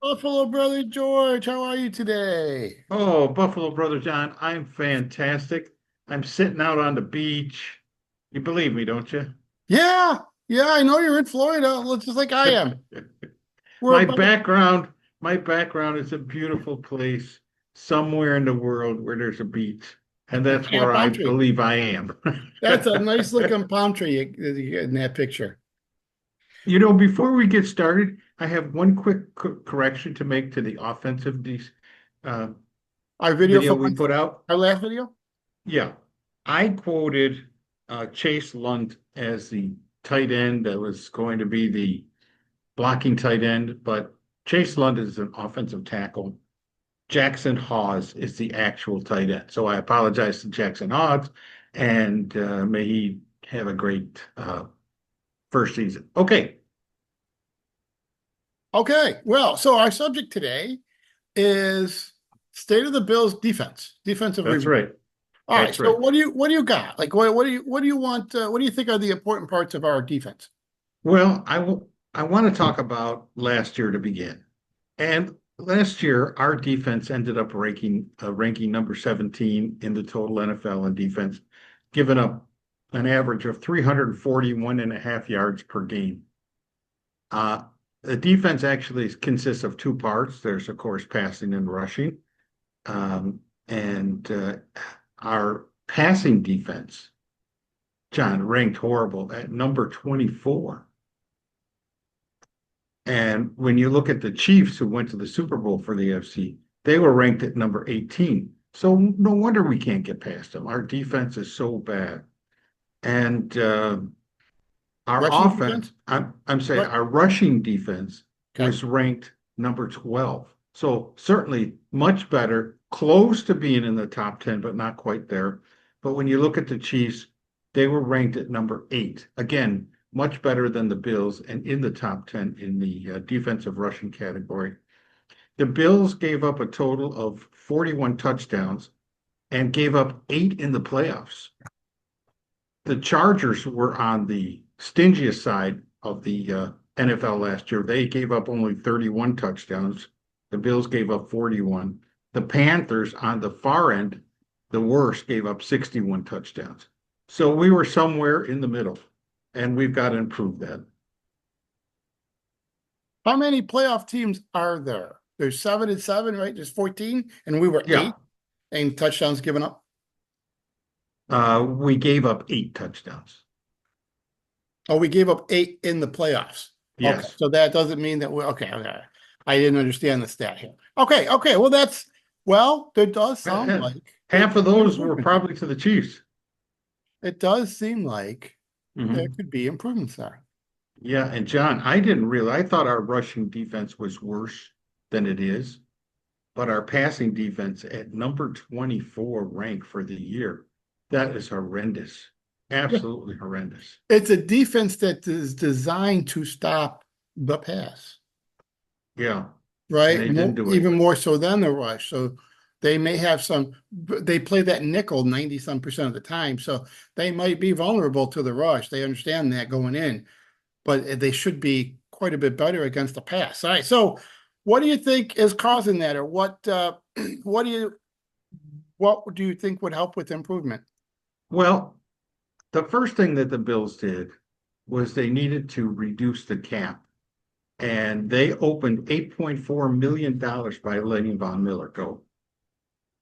Buffalo Brother George, how are you today? Oh, Buffalo Brother John, I'm fantastic. I'm sitting out on the beach. You believe me, don't you? Yeah, yeah, I know you're in Florida, just like I am. We're My about background, my background is a beautiful place somewhere in the world where there's a beach, and that's a where I palm tree. believe I am. That's a nice looking palm tree you get in that picture. Before we get started, I have one quick correction to make to the uh, Our video video from we put out. our last video. Yeah, I quoted Chase Lund as the tight end that was going to be the blocking tight end, but Chase Lund is an offensive tackle. Jackson Hawes is the actual tight end. So I apologize to Jackson Hawes, and may he have a great first season. Okay, Okay, well, so our subject today is state of the Bills defense, defensive that's review. right. All right, That's so right. what do you got? Like what do you want? What do you think are the important parts of our defense? Well, I want to talk about last year to begin. And last year, our defense ended up ranking number 17 in the total NFL in defense, giving up an average of 341 and a half yards per game. Uh, the defense actually consists of two parts. There's, of course, passing and rushing. And our passing defense, John, ranked horrible at number 24. And when you look at the Chiefs who went to the Super Bowl for the AFC, they were ranked at number 18. So no wonder we can't get past them. Our defense is so bad. And our Rushing offense, defense? I'm saying Right. our rushing defense Okay. was ranked number 12. So certainly much better, close to being in the top 10, but not quite there. But when you look at the Chiefs, they were ranked at number 8. Again, much better than the Bills and in the top 10 in the defensive rushing category. The Bills gave up a total of 41 touchdowns and gave up 8 in the playoffs. The Chargers were on the stingiest side of the NFL last year. They gave up only 31 touchdowns. The Bills gave up 41. The Panthers on the far end, the worst, gave up 61 touchdowns. So we were somewhere in the middle, and we've got to improve that. How many playoff teams are there? There's 7-7, right? There's 14, and we were Yeah, 8, and touchdowns given up. we gave up 8 touchdowns. Oh, we gave up 8 in the playoffs. Okay, Yes. so that doesn't mean that we okay, okay. I didn't understand the stat here. Okay, okay. Well, there does sound like there Half of could be those were improvement there. probably to the Chiefs. It does seem like there Mhm. could be improvements there. Yeah, and John, I didn't realize, I thought our rushing defense was worse than it is, but our passing defense at number 24 rank for the year, that is horrendous. Yeah. Absolutely horrendous. It's a defense that is designed to stop the pass. Yeah, and Right? they didn't do it. Even more so than the rush. So they may have they play that nickel 90 some percent of the time. So they might be vulnerable to the rush. They understand that going in, but they should be quite a bit better against the pass. All right. So what do you think is causing that? Or what what do you think would help with improvement? Well, the first thing that the Bills did was they needed to reduce the cap, and they opened $8.4 million by letting Von Miller go.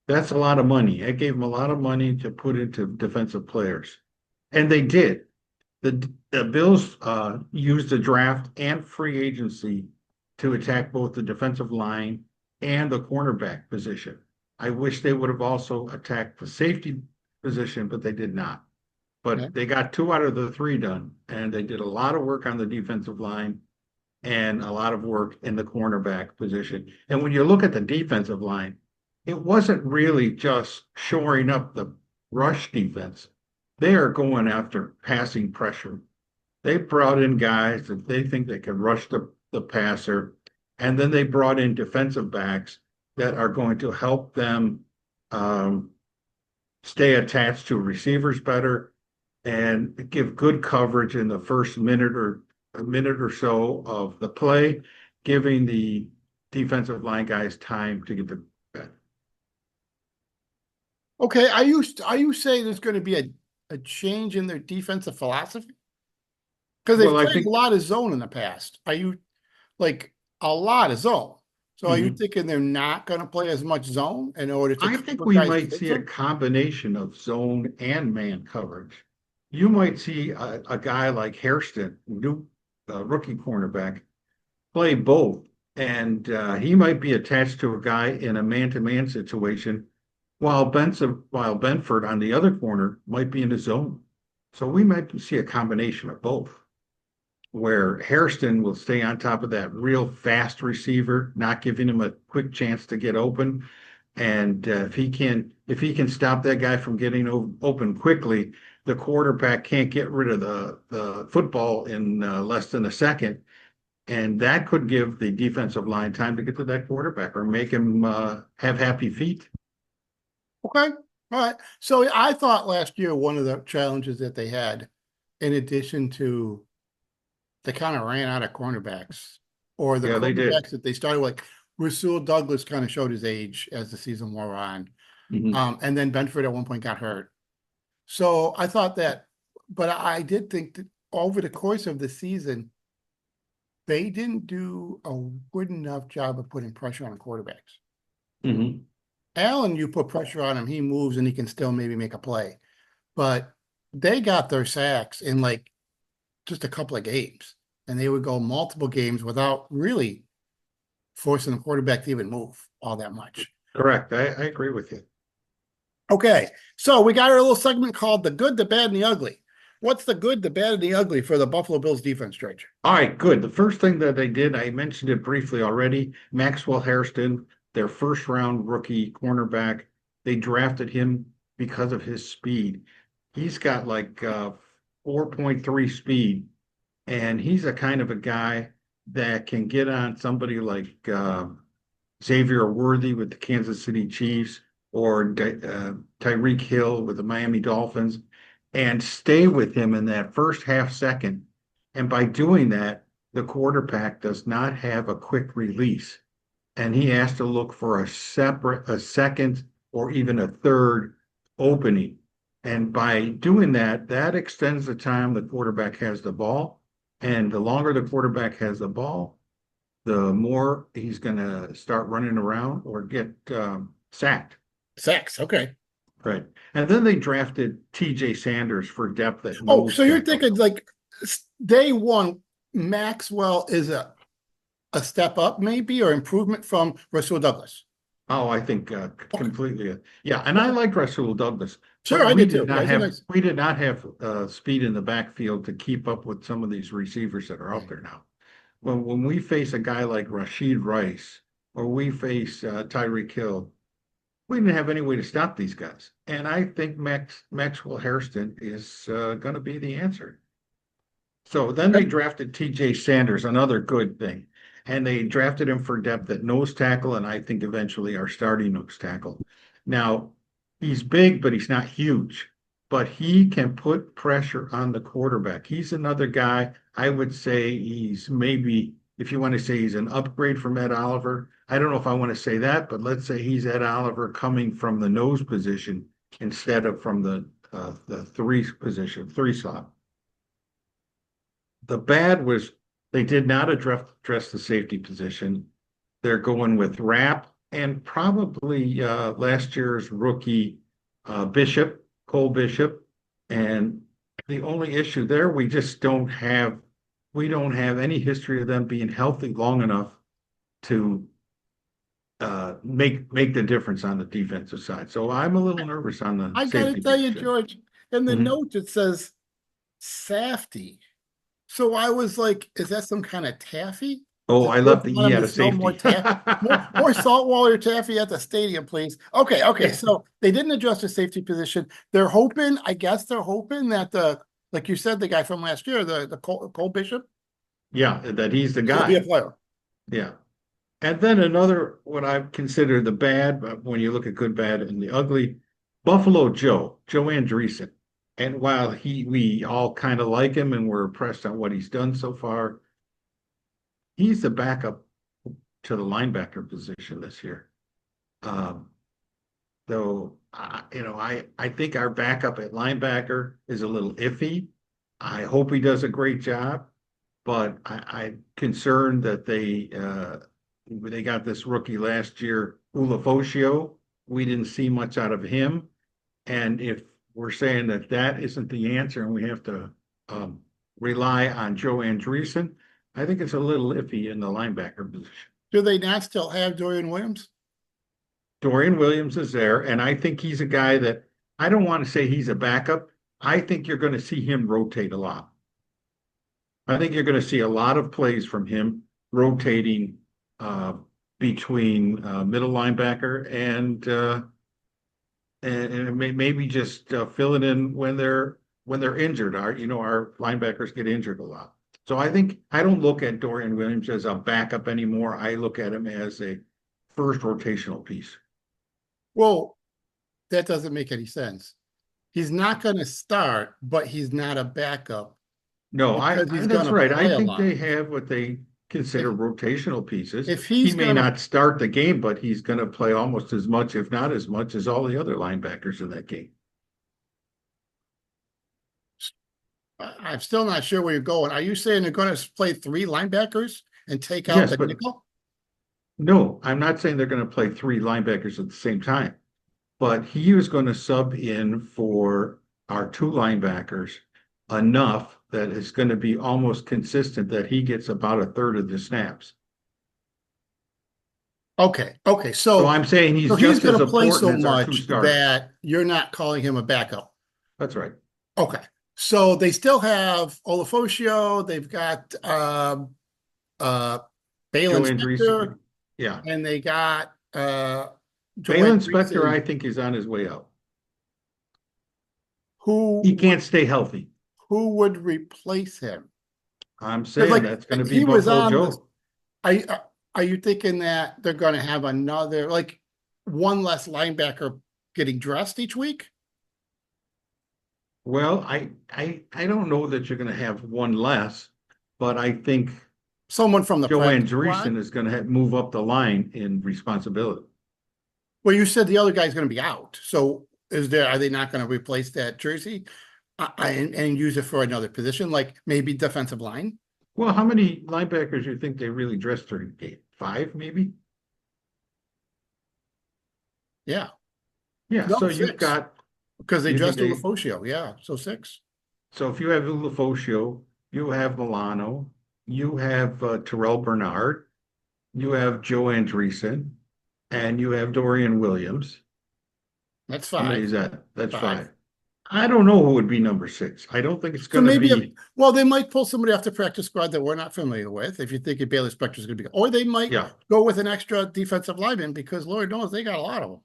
That's a lot of money. It gave them a lot of money to put into defensive players. And they did. The Bills used the draft and free agency to attack both the defensive line and the cornerback position. I wish they would have also attacked the safety position, but they did not. Yeah. But they got 2 out of the 3 done, and they did a lot of work on the defensive line and a lot of work in the cornerback position. And when you look at the defensive line, it wasn't really just shoring up the rush defense. They are going after passing pressure. They brought in guys that they think they can rush the passer, and then they brought in defensive backs that are going to help them um, stay attached to receivers better and give good coverage in the first minute or a minute or so of the play, giving the defensive line guys time to get the bed. Okay, are you saying there's going to be a change in their defensive philosophy? Because they've Well, I played a think lot of zone in the past. Are you like a lot of zone? So are you mhm. thinking they're not going to play as much zone in order to I think cover we guys might see a different? combination of zone and man coverage. You might see a guy like Hairston, new rookie cornerback, play both, and he might be attached to a guy in a man-to-man situation, while Benford on the other corner might be in the zone. So we might see a combination of both, where Hairston will stay on top of that real fast receiver, not giving him a quick chance to get open. And if he can stop that guy from getting open quickly, the quarterback can't get rid of the football in less than a second. And that could give the defensive line time to get to that quarterback or make him have happy feet. Okay, all right. So I thought last year one of the challenges that they had, in addition to they kind of ran out of cornerbacks, or the Yeah, they did. cornerbacks that they started with, like Rasul Douglas kind of showed his age as the season wore on. Mhm. And then Benford at one point got hurt. So I thought that, but I did think that over the course of the season, they didn't do a good enough job of putting pressure on quarterbacks. Mhm. Allen, you put pressure on him, he moves and he can still maybe make a play. But they got their sacks in like just a couple of games, and they would go multiple games without really forcing the quarterback to even move all that much. Correct. I agree with you. Okay, so we got our little segment called the good, the bad, and the ugly. What's the good, the bad, and the ugly for the Buffalo Bills defense, George? All right, good. The first thing that they did, I mentioned it briefly already, Maxwell Hairston, their first round rookie cornerback, they drafted him because of his speed. He's got like 4.3 speed, and he's a kind of a guy that can get on somebody like Xavier Worthy with the Kansas City Chiefs or Tyreek Hill with the Miami Dolphins and stay with him in that first half second. And by doing that, the quarterback does not have a quick release. And he has to look for a second, or even a third opening. And by doing that, that extends the time the quarterback has the ball. And the longer the quarterback has the ball, the more he's going to start running around or get sacked. Sacks, okay. Right. And then they drafted TJ Sanders for depth at Oh, nose so you're tackle. thinking like day one, Maxwell is a step up, maybe, or improvement from Rasul Douglas. Oh, I think Okay. completely. Yeah, and I Okay. liked Rasul Douglas, Sure, but I did too. Yeah, he's a nice. we did not have speed in the backfield to keep up with some of these receivers that are out there now. When we face a guy like Rashid Rice or we face Tyreek Hill, we didn't have any way to stop these guys. And I think Maxwell Hairston is going to be the answer. So then they Okay. drafted TJ Sanders, another good thing. And they drafted him for depth at nose tackle, and I think eventually our starting nose tackle. Now, he's big, but he's not huge. But he can put pressure on the quarterback. He's another guy, I would say he's maybe, if you want to say he's an upgrade from Ed Oliver. I don't know if I want to say that, but let's say he's Ed Oliver coming from the nose position instead of from the three slot. The bad was they did not address the safety position. They're going with Rapp and probably last year's rookie Bishop, Cole Bishop. And the only issue there, we don't have any history of them being healthy long enough to make the difference on the defensive side. So I'm a little nervous on the I gotta safety tell you, position. George, in the Mhm. notes it says Safety. So I was like, is that some kind of taffy? Oh, Does I George left the want E him out to of sell more safety. taff, more saltwater taffy at the stadium, please? Okay, okay. So they didn't address the safety position. They're hoping, I guess they're hoping that like you said, the guy from last year, the Cole Bishop, Yeah, that he's the he'll be a guy. player. Yeah. And then another, what I consider the bad, but when you look at good, bad, and the ugly, Buffalo Joe Andreessen. And while we all kind of like him and we're impressed on what he's done so far, he's the backup to the linebacker position this year. Though, I think our backup at linebacker is a little iffy. I hope he does a great job, but I'm concerned that they got this rookie last year, Ulofoshio. We didn't see much out of him. And if we're saying that that isn't the answer and we have to rely on Joe Andreessen, I think it's a little iffy in the linebacker position. Do they not still have Dorian Williams? Dorian Williams is there, and I think he's a guy that I don't want to say he's a backup. I think you're going to see him rotate a lot. I think you're going to see a lot of plays from him rotating between middle linebacker and maybe just fill it in when they're injured. Our linebackers get injured a lot. So I don't look at Dorian Williams as a backup anymore. I look at him as a first rotational piece. Well, that doesn't make any sense. He's not going to start, but he's not a backup. No, Because that's right. play I a think lot. they have what they consider rotational pieces. If He he's may gonna, not start the game, but he's going to play almost as much, if not as much, as all the other linebackers in that game. I'm still not sure where you're going. Are you saying they're going to play 3 linebackers and take out Yes, the but- nickel? No, I'm not saying they're going to play 3 linebackers at the same time, but he was going to sub in for our 2 linebackers enough that it's going to be almost consistent that he gets about a third of the snaps. Okay. So I'm saying he's So he's just as going to play so important as our 2 much starters. that you're not calling him a backup. That's right. Okay. So they still have Olafosio. They've got Balin Joe Spector, Andreessen, yeah. and they got Joe Balin Andreessen, Spector, I think, is on his way out. who He can't stay healthy. who would replace him? I'm saying like, that's going to be he was Buffalo on Joe. Are you thinking that they're going to have another, like, one less linebacker getting dressed each week? Well, I don't know that you're going to have one less, but I think Someone from the Joe practice squad? Andreessen is going to move up the line in responsibility. Well, you said the other guy's going to be out. So are they not going to replace that jersey and use it for another position, like maybe defensive line? Well, how many linebackers do you think they really dressed during the game? 5, maybe? Yeah, Yeah, No, so you've 6. got, because they You think dressed they- Ufosio. Yeah, so 6. so if you have Ulofoshio, you have Milano, you have Terrell Bernard, you have Joe Andreessen, and you have Dorian Williams. That's How many 5. is that? That's 5. 5. I don't know who would be number 6. I don't think it's So going to maybe, be. well, they might pull somebody off the practice squad that we're not familiar with. If you think Bailey Spector is going to be, or they might Yeah, go with an extra defensive lineman because Lord knows they got a lot of them.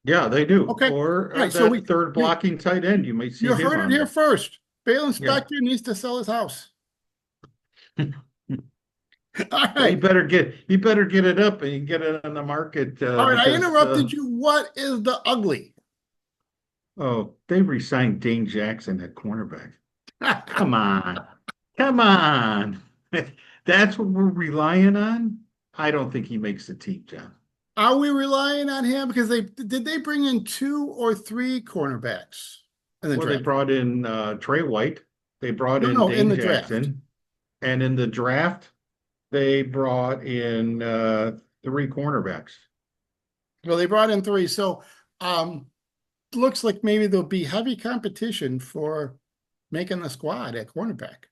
yeah, they do. Okay. Or All right, so that third blocking tight end, you might see You him heard on it here there. first. Balin Yeah. Spector needs to sell his house. All Well, right. you better get it up and you get it on the market. All right. I because, interrupted you. What is the ugly? Oh, they re-signed Dane Jackson at cornerback. Come on. Come on. That's what we're relying on? I don't think he makes the team, John. Are we relying on him? Because did they bring in 2 or 3 cornerbacks in the Well, they draft? brought in Trey White. They brought in No, in Dane the draft. Jackson. And in the draft, they brought in 3 cornerbacks. Well, they brought in 3. So looks like maybe there'll be heavy competition for making the squad at cornerback.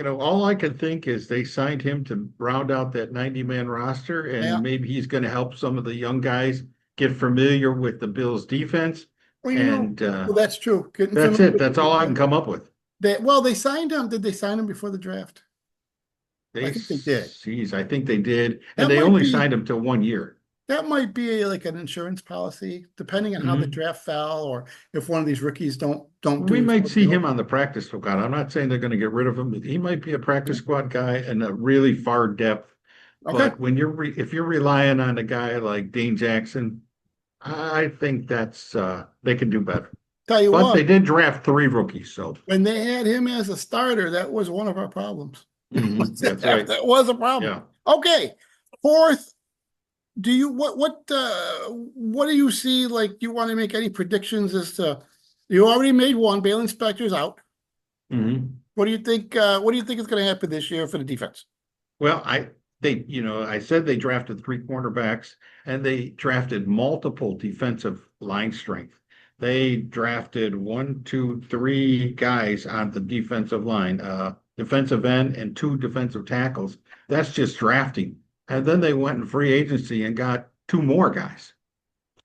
All I can think is they signed him to round out that 90-man roster, and Yeah. maybe he's going to help some of the young guys get familiar with the Bills' defense. Well, And that's true. Getting that's familiar it. That's with all the I can come up with. They signed him. Did they sign him before the draft? I think they did. Geez, I think they did. That And they might only be- signed him to 1 year. That might be like an insurance policy, depending on how the Mhm. draft fell, or if one of these rookies don't do. We might see him on. on the practice squad. I'm not saying they're going to get rid of him. He might be a practice squad guy and a really far depth. Okay, But when if you're relying on a guy like Dane Jackson, I think that's they can do better. tell you But what, they did draft 3 rookies, so when they had him as a starter, that was one of our problems. that's right. That was a problem. Yeah. Okay, Fourth, what do you see? Like, you want to make any predictions as to, you already made one, Balen Spector's out. Mhm. What do you think is going to happen this year for the defense? Well, I said they drafted three cornerbacks and they drafted multiple defensive line strength. They drafted one, two, three guys on the defensive line, defensive end and two defensive tackles. That's just drafting. And then they went in free agency and got two more guys.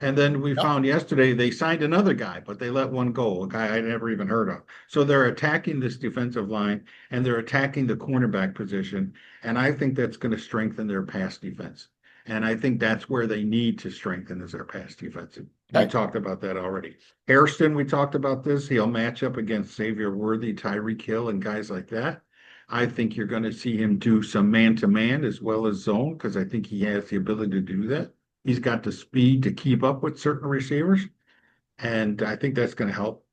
And then we Yep. found yesterday they signed another guy, but they let one go, a guy I never even heard of. So they're attacking this defensive line and they're attacking the cornerback position. And I think that's going to strengthen their pass defense. And I think that's where they need to strengthen is their pass defense. We Okay. talked about that already. Hairston, we talked about this. He'll match up against Xavier Worthy, Tyreek Hill, and guys like that. I think you're going to see him do some man-to-man as well as zone because I think he has the ability to do that. He's got the speed to keep up with certain receivers, and I think that's going to help.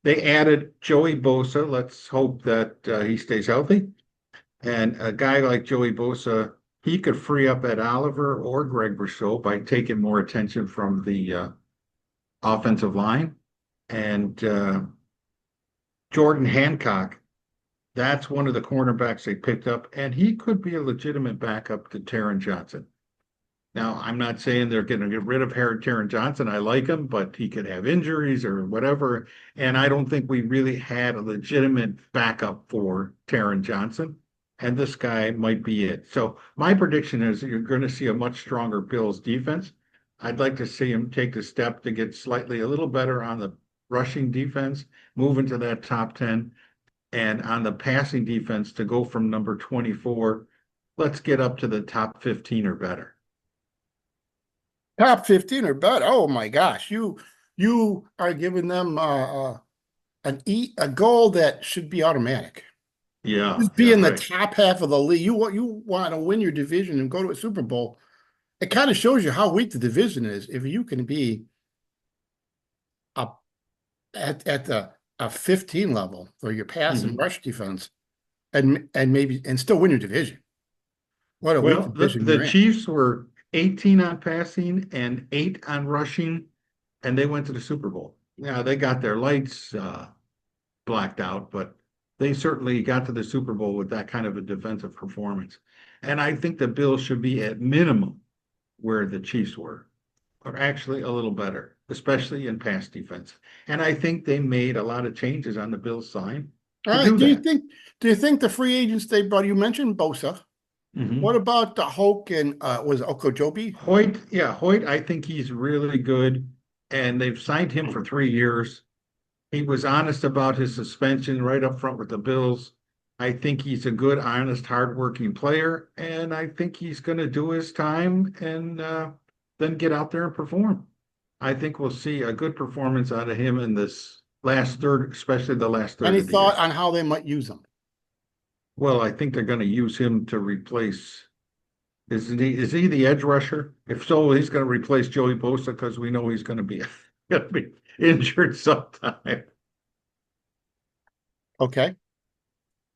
They added Joey Bosa. Let's hope that he stays healthy. And a guy like Joey Bosa, he could free up Ed Oliver or Greg Rousseau by taking more attention from the offensive line. And Jordan Hancock, that's one of the cornerbacks they picked up, and he could be a legitimate backup to Taron Johnson. Now, I'm not saying they're going to get rid of Taron Johnson. I like him, but he could have injuries or whatever. And I don't think we really had a legitimate backup for Taron Johnson. And this guy might be it. So my prediction is you're going to see a much stronger Bills defense. I'd like to see him take the step to get slightly a little better on the rushing defense, move into that top 10, and on the passing defense to go from number 24, let's get up to the top 15 or better. Top 15 or better. Oh my gosh, you are giving them a goal that should be automatic. Yeah, Just be yeah, in the right. top half of the league. You want to win your division and go to a Super Bowl. It kind of shows you how weak the division is. If you can be up at the a 15 level for your pass and Mhm. rush defense, and still win your division. What a weak Well, the, division the you're in. Chiefs were 18 on passing and 8 on rushing, and they went to the Super Bowl. Yeah, they got their lights blacked out, but they certainly got to the Super Bowl with that kind of a defensive performance. And I think the Bills should be at minimum where the Chiefs were, or actually a little better, especially in pass defense. And I think they made a lot of changes on the Bills side All to right. do that. Do you think the free agents they brought, you mentioned Bosa. What Mhm. about the Hulk and was it Okojobi? Hoyt, yeah, Hoyt, I think he's really good, and they've signed him for 3 years. He was honest about his suspension right up front with the Bills. I think he's a good, honest, hardworking player, and I think he's going to do his time and then get out there and perform. I think we'll see a good performance out of him in this last third, especially the last third Any of the year. thought on how they might use him? Well, I think they're going to use him to replace. Is he the edge rusher? If so, he's going to replace Joey Bosa because we know he's going to be going to be injured sometime. Okay.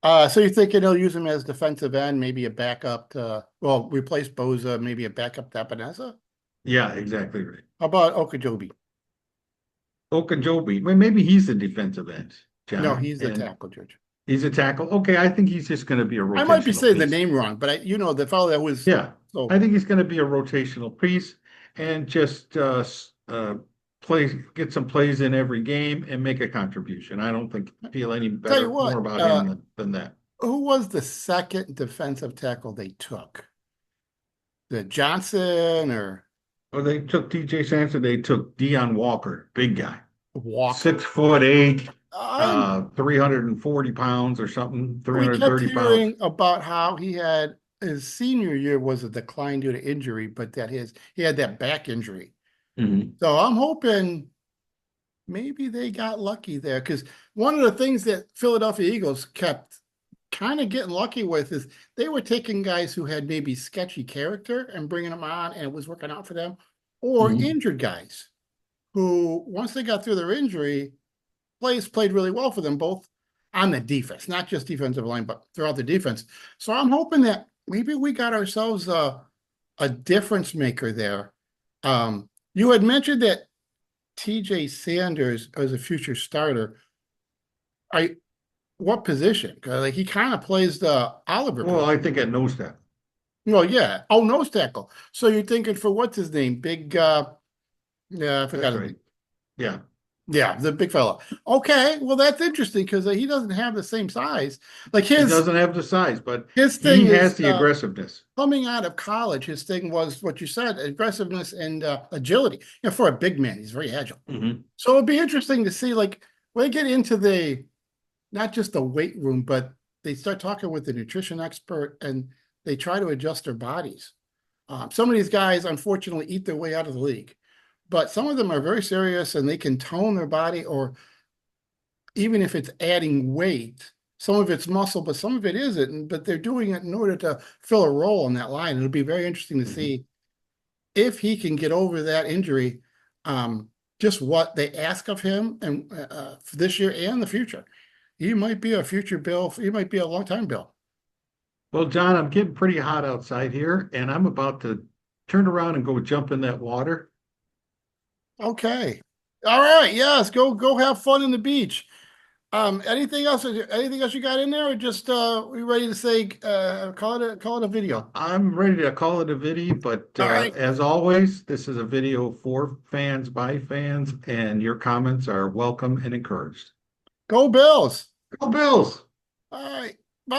So you're thinking they'll use him as defensive end, maybe a backup to, well, replace Boza, maybe a backup to Epinesa? Yeah, exactly right. How about Okojobi? Okunjobi, well, maybe he's the defensive end, No, John, he's the and tackle, Judge. he's a tackle. Okay, I think he's just going to be a I might be rotational saying the piece. name wrong, but the fellow that was Yeah, so I think he's going to be a rotational piece and just get some plays in every game and make a contribution. I don't feel any tell you more what, about him than that. who was the second defensive tackle they took? The Johnson or Well, they took TJ Sanson. They took Deion Walker, big guy, Walker? 6'8", I 340 pounds or something, we kept 330 pounds. hearing about how he had his senior year was a decline due to injury, but that he had that back injury. Mhm. So I'm hoping maybe they got lucky there because one of the things that Philadelphia Eagles kept kind of getting lucky with is they were taking guys who had maybe sketchy character and bringing them on and it was working out for them, or Mhm. injured guys who, once they got through their injury, played really well for them, both on the defense, not just defensive line, but throughout the defense. So I'm hoping that maybe we got ourselves a difference maker there. You had mentioned that TJ Sanders as a future starter. I What position? 'Cause, like, he kind of plays the Oliver Well, position. I think it knows that. Well, yeah. Oh, nose tackle. So you're thinking for what's his name? Big yeah, I forgot That's his right. name. Yeah. Yeah, the big fella. Okay, well that's interesting because he doesn't have the same size. Like He doesn't have the size, but his he thing has is the aggressiveness. coming out of college, his thing was what you said, aggressiveness and agility. For a big man, he's very agile. Mhm. So it'd be interesting to see, like, when they get into the not just the weight room, but they start talking with the nutrition expert and they try to adjust their bodies. Some of these guys, unfortunately, eat their way out of the league, but some of them are very serious and they can tone their body, or even if it's adding weight, some of it's muscle, but some of it isn't. But they're doing it in order to fill a role in that line. It'll be very interesting to Mhm. see if he can get over that injury, just what they ask of him and for this year and the future. He might be a future Bill. He might be a long time Bill. Well, John, I'm getting pretty hot outside here, and I'm about to turn around and go jump in that water. Okay. All right. Yes. Go have fun in the beach. Anything else? Anything else you got in there, or just we ready to say call it a video? I'm ready to call it a video, but All right. as always, this is a video for fans, by fans, and your comments are welcome and encouraged. Go Bills. Go Bills! All right. Bye.